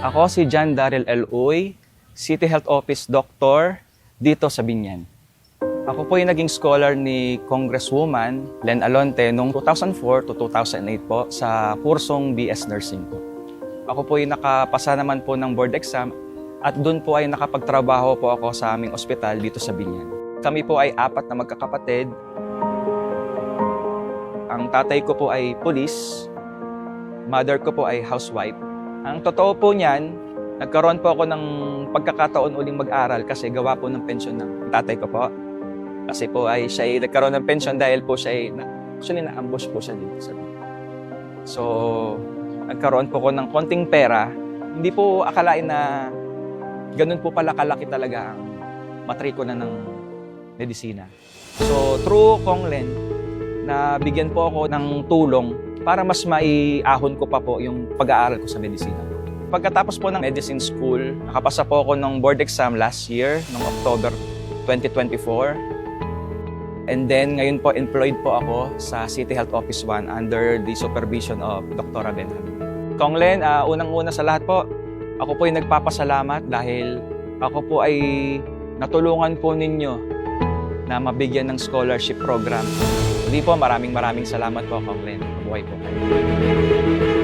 Ako si John Darrell L. Uy, City Health Office Doctor dito sa Binyan. Ako po yung naging scholar ni Congresswoman Len Alonte noong 2004 to 2008 po sa kursong BS Nursing po. Ako po yung nakapasa naman po ng board exam at doon po ay nakapagtrabaho po ako sa aming ospital dito sa Binyan. Kami po ay 4 na magkakapatid. Ang tatay ko po ay pulis, mother ko po ay housewife. Ang totoo po niyan, nagkaroon po ako ng pagkakataon uling mag-aral kasi gawa po ng pensyon ng tatay ko po. Kasi po ay siya ay nagkaroon ng pensyon dahil po siya ay actually na-ambush po siya dito sa So, nagkaroon po ko ng konting pera. Hindi po akalain na ganun po pala kalaki talaga ang matrikula ng medisina. So, through Kong Len, na bigyan po ako ng tulong para mas maiahon ko pa po yung pag-aaral ko sa medisina. Pagkatapos po ng medicine school, nakapasa po ako ng board exam last year, noong October 2024. And then, ngayon po, employed po ako sa City Health Office 1 under the supervision of Dr. Benjamin. Kong Len, unang-una sa lahat po, ako po ay nagpapasalamat dahil ako po ay natulungan po ninyo na mabigyan ng scholarship program. Hindi po, maraming salamat po, Kong Len. Mabuhay po kayo.